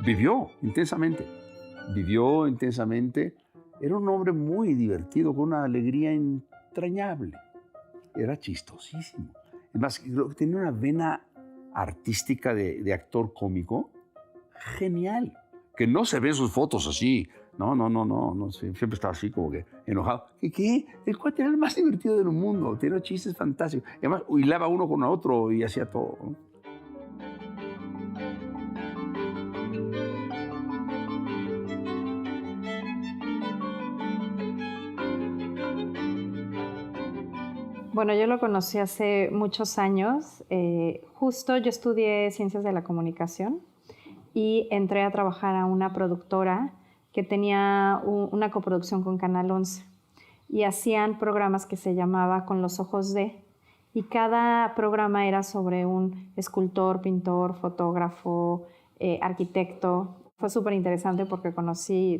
Vivió intensamente. Era un hombre muy divertido, con una alegría entrañable. Era chistosísimo. Es más, creo que tenía una vena artística de actor cómico genial, que no se ve en sus fotos así. No, siempre estaba así como que enojado. ¿Qué? El cuate era el más divertido del mundo, tenía chistes fantásticos. Además, hilaba uno con otro y hacía todo, ¿no? Bueno, yo lo conocí hace muchos años. Justo yo estudié Ciencias de la Comunicación y entré a trabajar a una productora que tenía una coproducción con Canal 11 y hacían programas que se llamaba Con los ojos de, y cada programa era sobre un escultor, pintor, fotógrafo, arquitecto. Fue súper interesante porque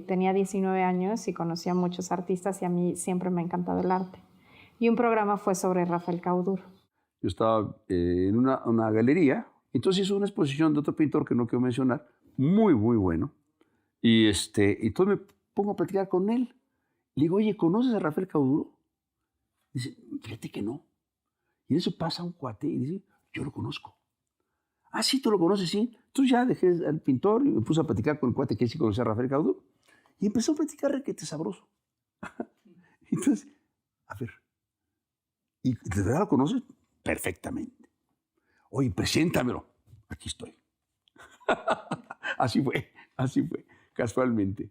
tenía 19 años y conocí a muchos artistas y a mí siempre me ha encantado el arte. Y un programa fue sobre Rafael Cauduro. Yo estaba en una galería, entonces hizo una exposición de otro pintor que no quiero mencionar, muy, muy bueno. Y entonces me pongo a platicar con él. Le digo, oye, ¿conoces a Rafael Cauduro? Dice, fíjate que no. Y en eso pasa un cuate y dice, yo lo conozco. Ah, sí, tú lo conoces, sí. Entonces ya dejé al pintor y me puse a platicar con el cuate que sí conocía a Rafael Cauduro. Y empezó a platicar requete sabroso. Entonces, a ver, ¿y de verdad lo conoces? Perfectamente. Oye, preséntamelo. Aquí estoy. Así fue, casualmente.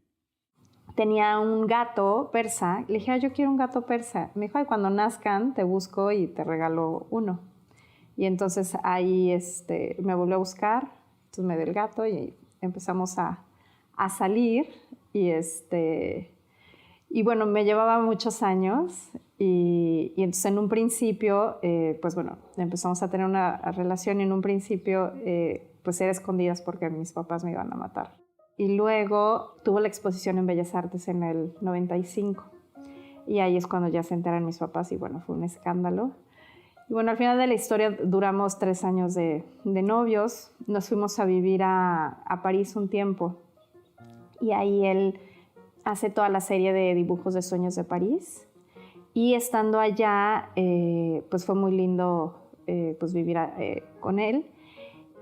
Tenía un gato persa. Le dije, yo quiero un gato persa. Me dijo, cuando nazcan te busco y te regalo uno. Y entonces ahí me volvió a buscar, entonces me dio el gato y empezamos a salir. Y bueno, me llevaba muchos años y entonces en un principio, pues bueno, empezamos a tener una relación y en un principio pues era escondidas porque mis papás me iban a matar. Y luego tuvo la exposición en Bellas Artes en el 95 y ahí es cuando ya se enteran mis papás y bueno, fue un escándalo. Y bueno, al final de la historia duramos 3 años de novios, nos fuimos a vivir a París un tiempo y ahí él hace toda la serie de dibujos de Sueños de París y estando allá pues fue muy lindo pues vivir con él.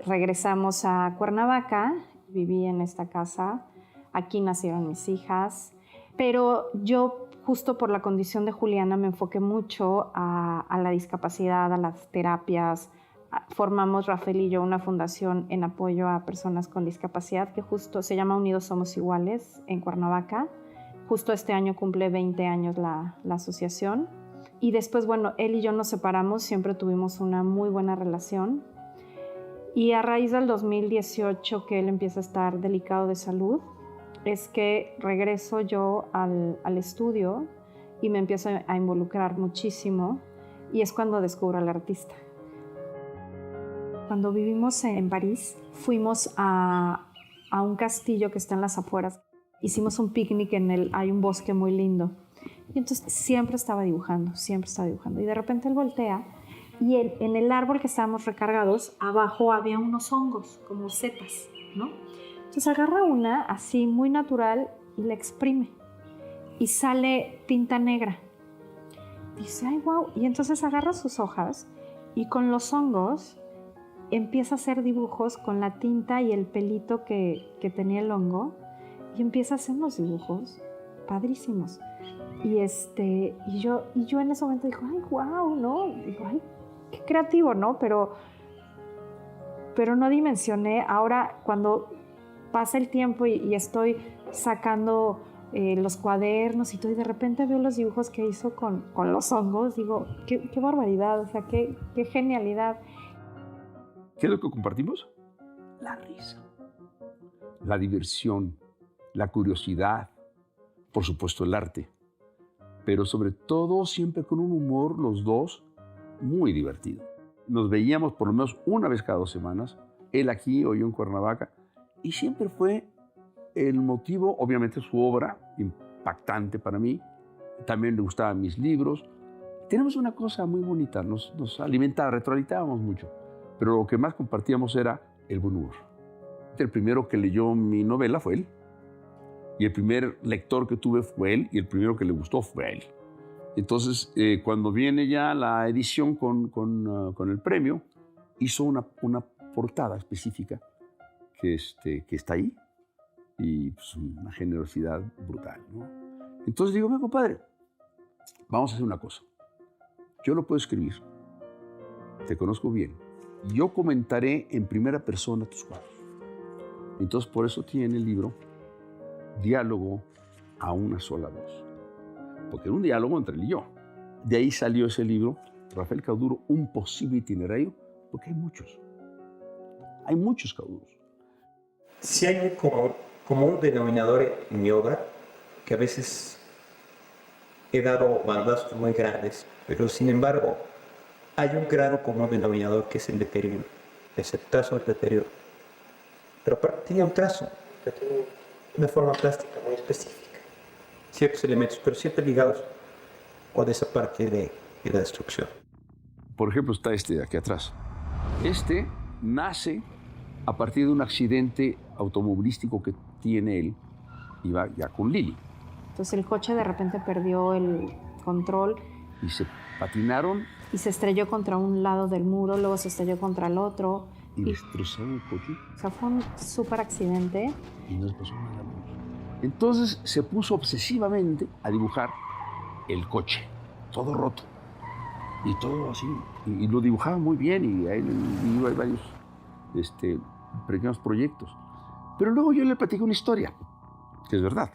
Regresamos a Cuernavaca, viví en esta casa, aquí nacieron mis hijas, pero yo justo por la condición de Juliana me enfoqué mucho a la discapacidad, a las terapias. Formamos Rafael y yo una fundación en apoyo a personas con discapacidad que justo se llama Unidos Somos Iguales en Cuernavaca. Justo este año cumple 20 años la asociación. Y después, bueno, él y yo nos separamos, siempre tuvimos una muy buena relación. Y a raíz del 2018 que él empieza a estar delicado de salud, es que regreso yo al estudio y me empiezo a involucrar muchísimo y es cuando descubro al artista. Cuando vivimos en París, fuimos a un castillo que está en las afueras. Hicimos un picnic hay un bosque muy lindo. Y entonces siempre estaba dibujando. Y de repente él voltea y en el árbol que estábamos recargados, abajo había unos hongos, como setas, ¿no? Entonces agarra una así muy natural y la exprime. Y sale tinta negra. Dice, ay, wow. Y entonces agarra sus hojas y con los hongos empieza a hacer dibujos con la tinta y el pelito que tenía el hongo y empieza a hacer unos dibujos padrísimos. Y yo en ese momento digo, ay, wow, ¿no? Digo, ay, qué creativo, ¿no? Pero no dimensioné. Ahora, cuando pasa el tiempo y estoy sacando los cuadernos y todo, y de repente veo los dibujos que hizo con los hongos, digo, qué barbaridad, o sea, qué genialidad. ¿Qué es lo que compartimos? La risa, la diversión, la curiosidad, por supuesto el arte, pero sobre todo siempre con un humor los dos muy divertido. Nos veíamos por lo menos una vez cada 2 semanas, él aquí o yo en Cuernavaca, y siempre fue el motivo, obviamente su obra, impactante para mí, también le gustaban mis libros. Tenemos una cosa muy bonita, nos alimentaba, retroalimentábamos mucho. Pero lo que más compartíamos era el buen humor. El primero que leyó mi novela fue él. Y el primer lector que tuve fue él, y el primero que le gustó fue él. Entonces, cuando viene ya la edición con el premio, hizo una portada específica que está ahí, y pues, una generosidad brutal, ¿no? Entonces digo, mi compadre, vamos a hacer una cosa. Yo lo puedo escribir, te conozco bien, yo comentaré en primera persona tus cuadros. Entonces, por eso tiene el libro Diálogo a una sola voz, porque era un diálogo entre él y yo. De ahí salió ese libro, Rafael Cauduro, un posible itinerario, porque hay muchos Cauduros. Si hay como un denominador en mi obra, que a veces he dado bandazos muy grandes, pero sin embargo hay un grado común denominador que es el deterioro, es el trazo del deterioro. Pero aparte tiene un trazo, que tiene una forma plástica muy específica, ciertos elementos, pero siempre ligados con esa parte de la destrucción. Por ejemplo, está este de aquí atrás. Este nace a partir de un accidente automovilístico que tiene él, iba ya con Lili. Entonces el coche de repente perdió el control. Y se patinaron. Y se estrelló contra un lado del muro, luego se estrelló contra el otro. Y destrozaron el coche. O sea, fue un súper accidente. Y no les pasó nada. Entonces se puso obsesivamente a dibujar el coche, todo roto. Y todo así. Y lo dibujaba muy bien, y ahí iba varios pequeños proyectos. Pero luego yo le platiqué una historia, que es verdad,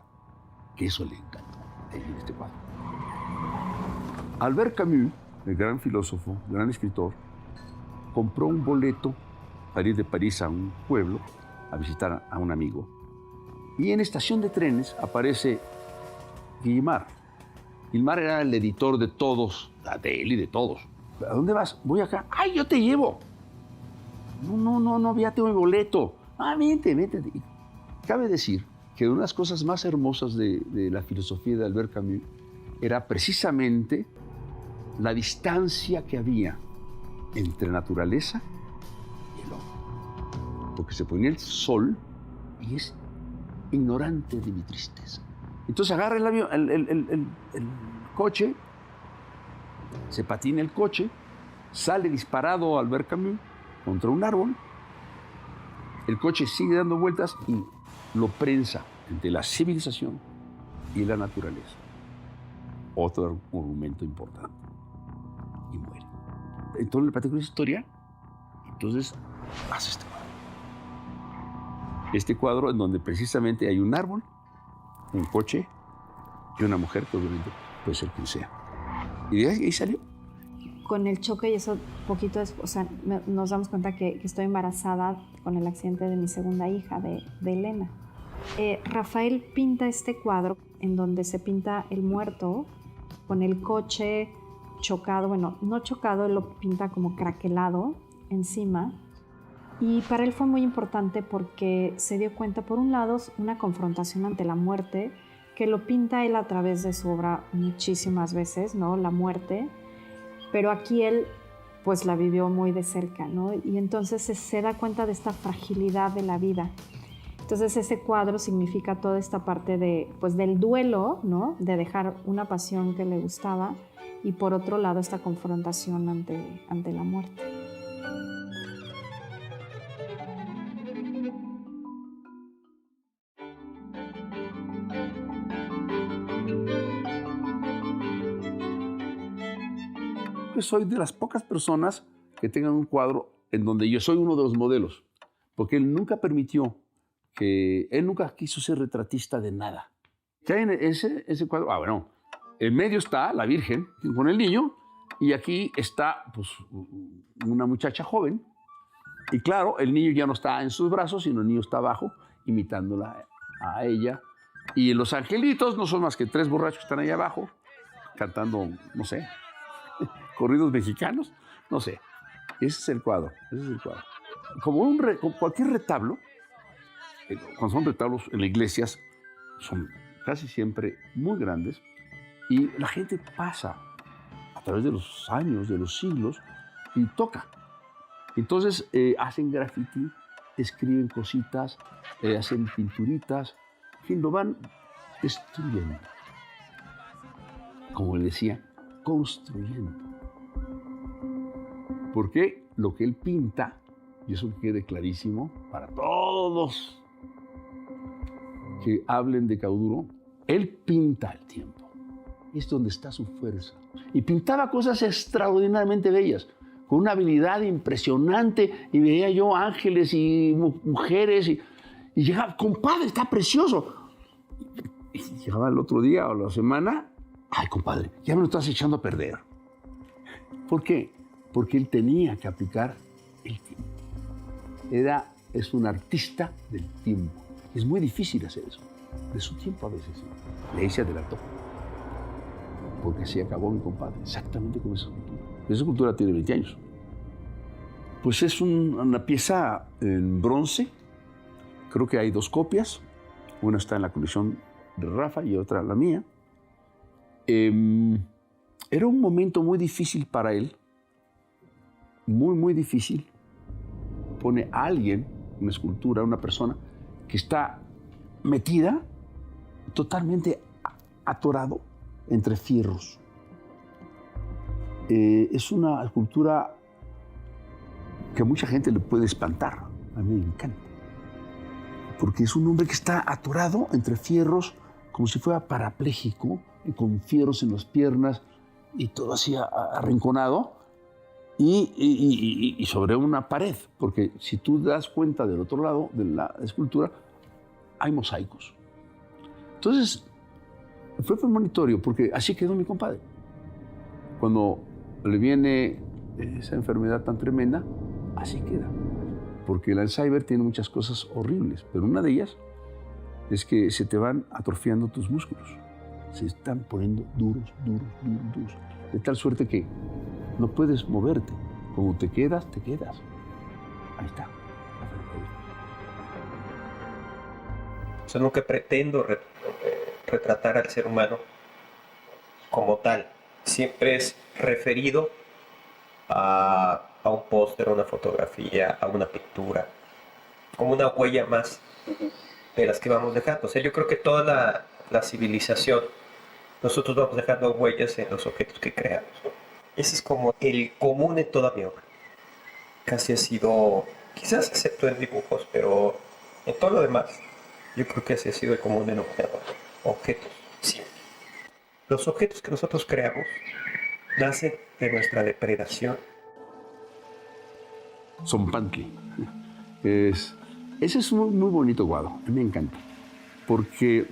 que eso le encantó en este cuadro. Albert Camus, el gran filósofo, gran escritor, compró un boleto para ir de París a un pueblo a visitar a un amigo. Y en estación de trenes aparece Guillemard. Guillemard era el editor de todos, de él y de todos. ¿A dónde vas? Voy acá. ¡Ay, yo te llevo! No, ya tengo el boleto. Ah, vente. Y cabe decir que una de las cosas más hermosas de la filosofía de Albert Camus era precisamente la distancia que había entre naturaleza y el hombre. Porque se ponía el sol y es ignorante de mi tristeza. Entonces agarra el avión, el coche, se patina el coche, sale disparado Albert Camus contra un árbol, el coche sigue dando vueltas y lo prensa entre la civilización y la naturaleza. Otro argumento importante. Y muere. Entonces le platico una historia, entonces hace este cuadro. Este cuadro en donde precisamente hay un árbol, un coche y una mujer que obviamente puede ser quien sea. Y de ahí salió. Con el choque y eso, poquito después, o sea, nos damos cuenta que estoy embarazada con el accidente de mi segunda hija, de Elena. Rafael pinta este cuadro en donde se pinta el muerto con el coche chocado, bueno, no chocado, él lo pinta como craquelado encima. Y para él fue muy importante porque se dio cuenta, por un lado, una confrontación ante la muerte, que lo pinta él a través de su obra muchísimas veces, ¿no? La muerte. Pero aquí él, pues, la vivió muy de cerca, ¿no? Y entonces se da cuenta de esta fragilidad de la vida. Entonces ese cuadro significa toda esta parte del duelo, ¿no? De dejar una pasión que le gustaba, y por otro lado esta confrontación ante la muerte. Soy de las pocas personas que tengan un cuadro en donde yo soy uno de los modelos, porque él nunca permitió él nunca quiso ser retratista de nada. ¿Qué hay en ese cuadro? Bueno, en medio está la Virgen con el niño, y aquí está pues, una muchacha joven, y claro, el niño ya no está en sus brazos, sino el niño está abajo, imitándola a ella, y los angelitos no son más que 3 borrachos que están ahí abajo, cantando, no sé, corridos mexicanos, no sé. Ese es el cuadro. Como cualquier retablo, cuando son retablos en las iglesias, son casi siempre muy grandes, y la gente pasa a través de los años, de los siglos, y toca. Entonces hacen graffiti escriben cositas, hacen pinturitas, en fin, lo van destruyendo. Como le decía, construyendo. Porque lo que él pinta, y eso quede clarísimo para todos que hablen de Cauduro, él pinta el tiempo. Es donde está su fuerza. Y pintaba cosas extraordinariamente bellas, con una habilidad impresionante, y veía yo ángeles y mujeres, y llegaba, compadre, está precioso. Y llegaba el otro día o la semana, ay, compadre, ya me lo estás echando a perder. ¿Por qué? Porque él tenía que aplicar el tiempo. Es un artista del tiempo. Es muy difícil hacer eso. De su tiempo a veces. Le se adelantó. Porque se acabó mi compadre. Exactamente como esa escultura. Esa escultura tiene 20 años. Pues es una pieza en bronce. Creo que hay 2 copias. Una está en la colección de Rafa y otra la mía. Era un momento muy difícil para él. Muy, muy difícil. Pone a alguien, una escultura, una persona, que está metida, totalmente atorado entre fierros. Es una escultura que a mucha gente le puede espantar. A mí me encanta. Porque es un hombre que está atorado entre fierros, como si fuera parapléjico, con fierros en las piernas y todo así arrinconado. Y sobre una pared, porque si tú das cuenta del otro lado de la escultura, hay mosaicos. Entonces, fue premonitorio, porque así quedó mi compadre. Cuando le viene esa enfermedad tan tremenda, así queda. Porque el Alzheimer tiene muchas cosas horribles, pero una de ellas es que se te van atrofiando tus músculos. Se están poniendo duros. De tal suerte que no puedes moverte. Como te quedas, te quedas. Ahí está. O sea, nunca pretendo retratar al ser humano como tal. Siempre es referido a un póster, a una fotografía, a una pintura, como una huella más de las que vamos dejando. O sea, yo creo que toda la civilización, nosotros vamos dejando huellas en los objetos que creamos, ¿no? Ese es como el común en toda mi obra. Casi ha sido, quizás excepto en dibujos, pero en todo lo demás, yo creo que ese ha sido el común denominador. Objetos, sí. Los objetos que nosotros creamos nacen de nuestra depredación. Zompantli. Ese es un muy bonito cuadro. A mí me encanta. Porque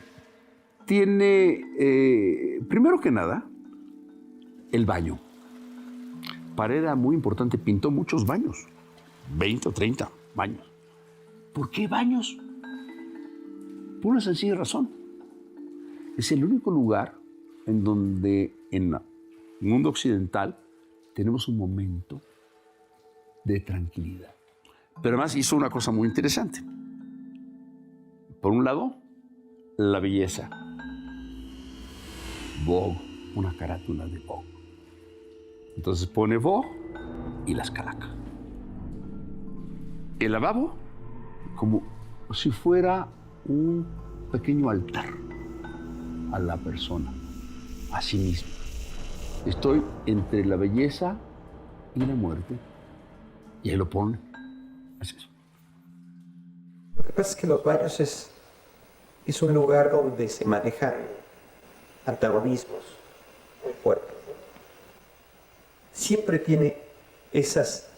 tiene, primero que nada, el baño. Pared era muy importante, pintó muchos baños, 20 o 30 baños. ¿Por qué baños? Por una sencilla razón. Es el único lugar en donde en el mundo occidental tenemos un momento de tranquilidad. Pero además hizo una cosa muy interesante. Por un lado, la belleza. Vogue, una carátula de Vogue. Entonces pone Vogue y las calacas. El lavabo como si fuera un pequeño altar a la persona, a sí misma. Estoy entre la belleza y la muerte. Y ahí lo pone. Es eso. Lo que pasa es que los baños es un lugar donde se manejan antagonismos muy fuertes. Siempre tiene esas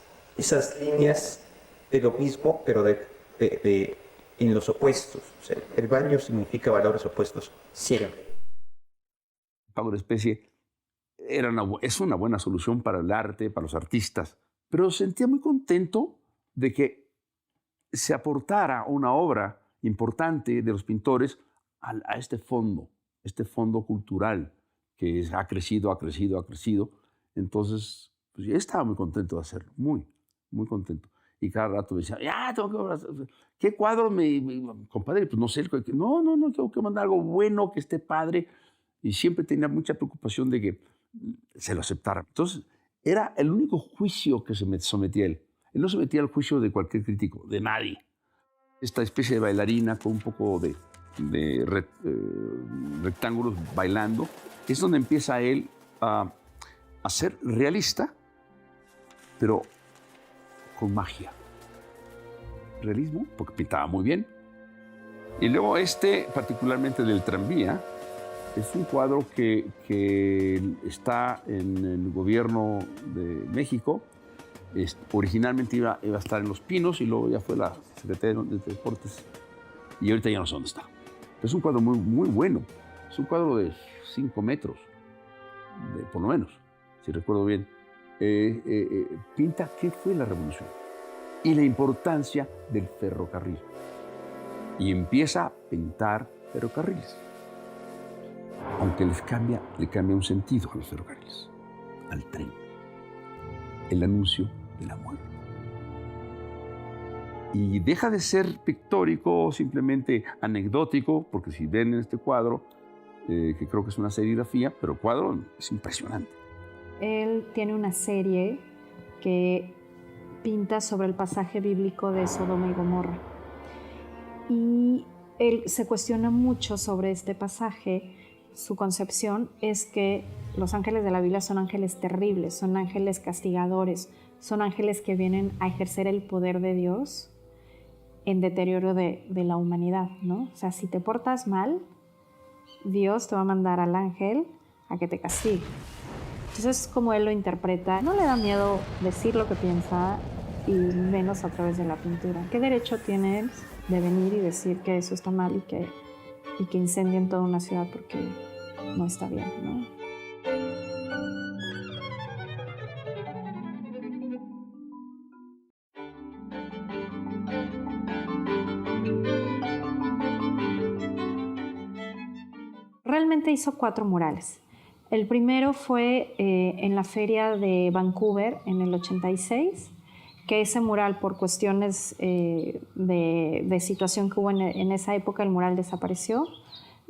líneas de lo mismo, pero en los opuestos. O sea, el baño significa valores opuestos siempre. Pago de especie es una buena solución para el arte, para los artistas, pero sentía muy contento de que se aportara una obra importante de los pintores a este fondo cultural que ha crecido. Entonces, pues yo estaba muy contento de hacerlo, muy, muy contento. Y cada rato me decía, ya, tengo que... ¿Qué cuadro compadre? Pues no sé, no, tengo que mandar algo bueno, que esté padre. Y siempre tenía mucha preocupación de que se lo aceptara. Entonces, era el único juicio que se me sometía él. Él no se metía al juicio de cualquier crítico, de nadie. esta especie de bailarina con un poco de rectángulos bailando. Es donde empieza él a ser realista, pero con magia. Realismo, porque pintaba muy bien. Y luego particularmente del tranvía, es un cuadro que está en el gobierno de México. Originalmente iba a estar en Los Pinos y luego ya fue la Secretaría de Transportes y ahorita ya no sé dónde está. Es un cuadro muy, muy bueno. Es un cuadro de 5 metros, por lo menos, si recuerdo bien. Pinta qué fue la revolución y la importancia del ferrocarril. Y empieza a pintar ferrocarriles. Aunque le cambia un sentido a los ferrocarriles, al tren. El anuncio de la muerte. Y deja de ser pictórico, simplemente anecdótico, porque si ven en este cuadro, que creo que es una serigrafía, pero el cuadro es impresionante. Él tiene una serie que pinta sobre el pasaje bíblico de Sodoma y Gomorra. Y él se cuestiona mucho sobre este pasaje. Su concepción es que los ángeles de la Biblia son ángeles terribles, son ángeles castigadores, son ángeles que vienen a ejercer el poder de Dios en deterioro de la humanidad, ¿no? O sea, si te portas mal, Dios te va a mandar al ángel a que te castigue. Entonces, como él lo interpreta, no le da miedo decir lo que piensa y menos a través de la pintura. ¿Qué derecho tiene él de venir y decir que eso está mal y que incendien toda una ciudad porque no está bien, ¿no? Realmente hizo 4 murales. El primero fue en la feria de Vancouver en el 86, que ese mural, por cuestiones de situación que hubo en esa época, el mural desapareció.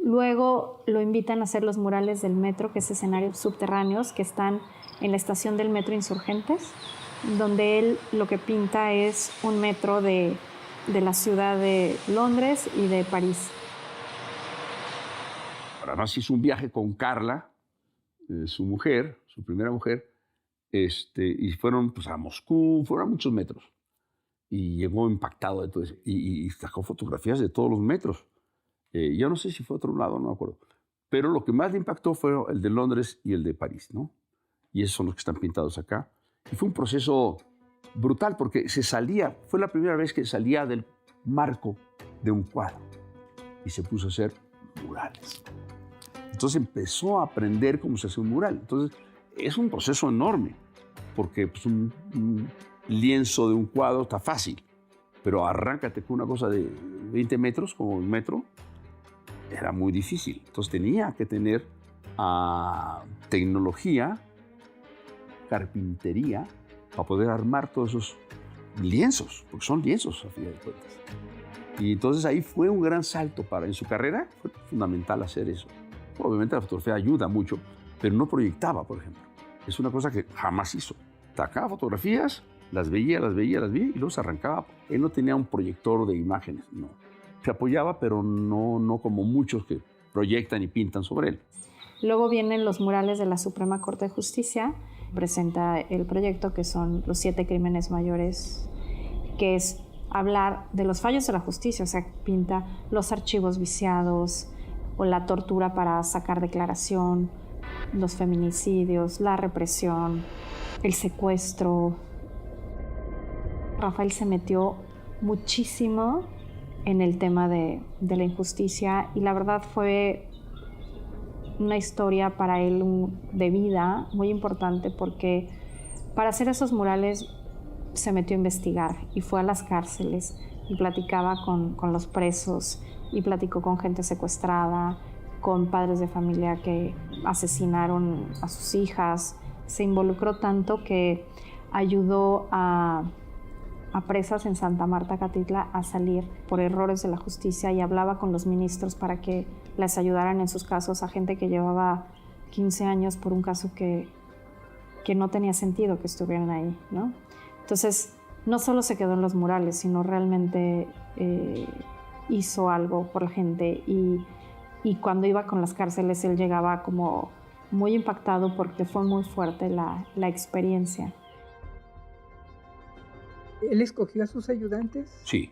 Luego lo invitan a hacer los murales del metro, que es escenarios subterráneos que están en la estación del metro Insurgentes, donde él lo que pinta es un metro de la ciudad de Londres y de París. Además hizo un viaje con Carla, su mujer, su primera mujer, y fueron pues, a Moscú, fueron a muchos metros. Y llegó impactado de todo eso. Y sacó fotografías de todos los metros. Yo no sé si fue a otro lado, no me acuerdo. Pero lo que más le impactó fue el de Londres y el de París, ¿no? Y esos son los que están pintados acá. Y fue un proceso brutal porque fue la primera vez que salía del marco de un cuadro y se puso a hacer murales. Entonces empezó a aprender cómo se hace un mural. Entonces es un proceso enorme porque pues, un lienzo de un cuadro está fácil, pero arráncate con una cosa de 20 metros, como un metro, era muy difícil. Entonces tenía que tener tecnología, carpintería, para poder armar todos esos lienzos, porque son lienzos a fin de cuentas. Y entonces ahí fue un gran salto en su carrera, fue fundamental hacer eso. Obviamente la fotografía ayuda mucho, pero no proyectaba, por ejemplo. Es una cosa que jamás hizo. Sacaba fotografías, las veía y luego se arrancaba. Él no tenía un proyector de imágenes, no. Se apoyaba, pero no como muchos que proyectan y pintan sobre él. Luego vienen los murales de la Suprema Corte de Justicia. Presenta el proyecto que son los 7 crímenes mayores, que es hablar de los fallos de la justicia, o sea, pinta los archivos viciados o la tortura para sacar declaración, los feminicidios, la represión, el secuestro. Rafael se metió muchísimo en el tema de la injusticia y la verdad fue una historia para él de vida muy importante porque para hacer esos murales se metió a investigar y fue a las cárceles y platicaba con los presos y platicó con gente secuestrada, con padres de familia que asesinaron a sus hijas. Se involucró tanto que ayudó a presas en Santa Marta, Catitla, a salir por errores de la justicia y hablaba con los ministros para que les ayudaran en sus casos a gente que llevaba 15 años por un caso que no tenía sentido que estuvieran ahí, ¿no? Entonces, no solo se quedó en los murales, sino realmente hizo algo por la gente y cuando iba con las cárceles él llegaba como muy impactado porque fue muy fuerte la experiencia. ¿Él escogió a sus ayudantes? Sí,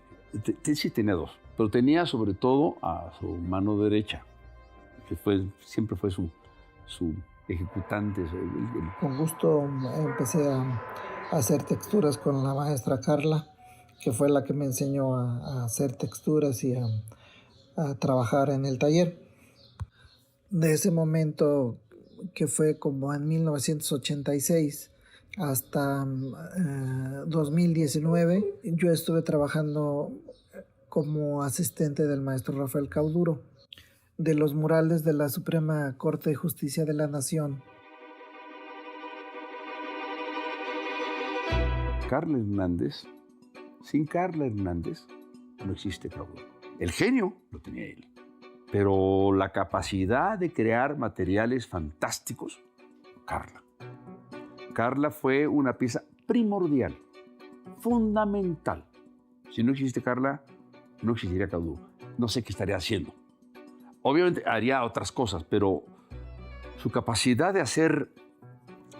sí tenía dos, pero tenía sobre todo a su mano derecha, que siempre fue su ejecutante. Con gusto empecé a hacer texturas con la maestra Carla, que fue la que me enseñó a hacer texturas y a trabajar en el taller. De ese momento, que fue como en 1986 hasta 2019, yo estuve trabajando como asistente del maestro Rafael Cauduro, de los murales de la Suprema Corte de Justicia de la Nación. Carla Hernández, sin Carla Hernández no existe Cauduro. El genio lo tenía él, pero la capacidad de crear materiales fantásticos, Carla. Carla fue una pieza primordial, fundamental. Si no existe Carla, no existiría Cauduro. No sé qué estaría haciendo. Obviamente haría otras cosas, pero su capacidad de hacer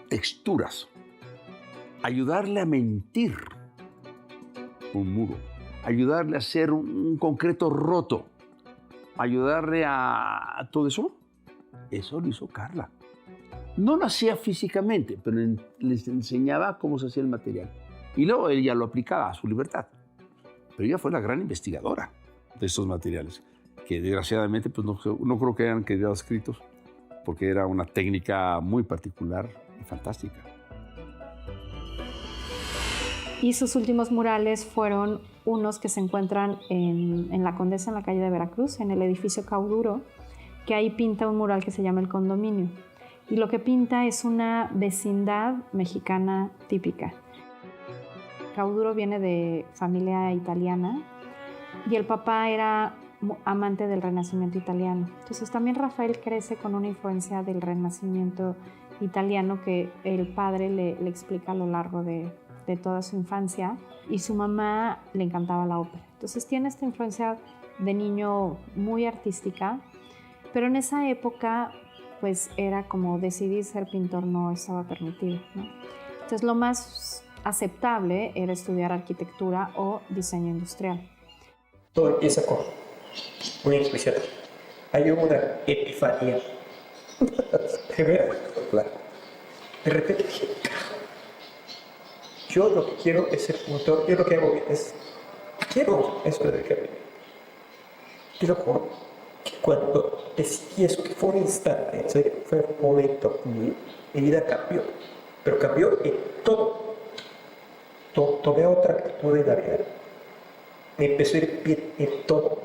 texturas, ayudarle a mentir un muro, ayudarle a hacer un concreto roto, ayudarle a todo eso lo hizo Carla. No lo hacía físicamente, pero les enseñaba cómo se hacía el material. Y luego ella lo aplicaba a su libertad. Pero ella fue la gran investigadora de estos materiales, que desgraciadamente pues no creo que hayan quedado escritos, porque era una técnica muy particular y fantástica. Y sus últimos murales fueron unos que se encuentran en La Condesa, en la calle de Veracruz, en el edificio Cauduro, que ahí pinta un mural que se llama El Condominio. Y lo que pinta es una vecindad mexicana típica. Cauduro viene de familia italiana y el papá era amante del Renacimiento italiano. Entonces también Rafael crece con una influencia del Renacimiento italiano que el padre le explica a lo largo de toda su infancia, y su mamá le encantaba la ópera. Entonces tiene esta influencia de niño muy artística, pero en esa época pues era como decidir ser pintor no estaba permitido, ¿no? Entonces lo más aceptable era estudiar arquitectura o diseño industrial. Todo empieza con una intuición. Hay una epifanía. De repente dije, yo lo que quiero es ser pintor, yo lo que hago es, quiero eso de que te lo juro, que cuando decidí eso, que fue un instante, en serio, fue un momento, mi vida cambió, pero cambió en todo. Tomé otra actitud de la vida, me empezó a ir bien en todo,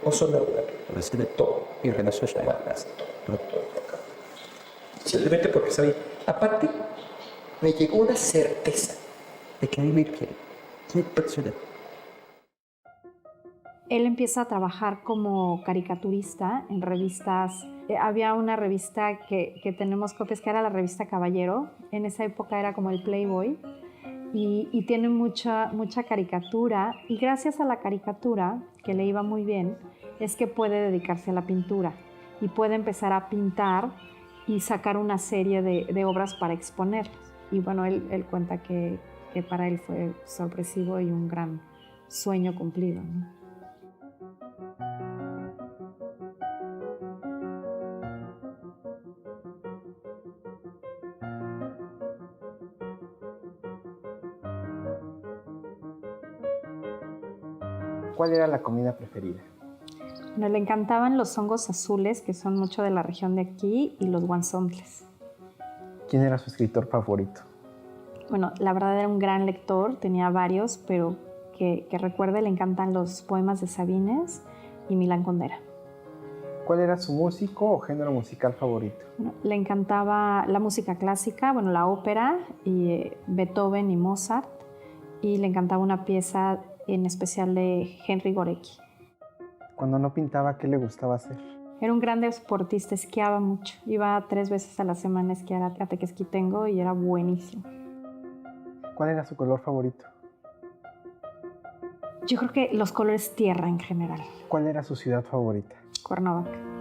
no solo en la vida, sino en todo, mi relación humanas, todo. Simplemente porque sabía, aparte, me llegó una certeza de que a mí me quiere. Qué impresionante. Él empieza a trabajar como caricaturista en revistas. Había una revista que tenemos copias, que era la revista Caballero. En esa época era como el Playboy. Y tiene mucha caricatura. Y gracias a la caricatura, que le iba muy bien, es que puede dedicarse a la pintura. Y puede empezar a pintar y sacar una serie de obras para exponerlas. Y bueno, él cuenta que para él fue sorpresivo y un gran sueño cumplido, ¿no? ¿Cuál era la comida preferida? Bueno, le encantaban los hongos azules, que son mucho de la región de aquí, y los guanzontles. ¿Quién era su escritor favorito? Bueno, la verdad era un gran lector, tenía varios, pero que recuerde, le encantan los poemas de Sabines y Milán Kundera. ¿Cuál era su músico o género musical favorito? Bueno, le encantaba la música clásica, bueno, la ópera, y Beethoven y Mozart, y le encantaba una pieza en especial de Henry Gorecki. Cuando no pintaba, ¿qué le gustaba hacer? Era un gran deportista, esquiaba mucho. Iba 3 veces a la semana a esquiar a Tequesquitengo y era buenísimo. ¿Cuál era su color favorito? Yo creo que los colores tierra en general. ¿Cuál era su ciudad favorita? Cuernavaca.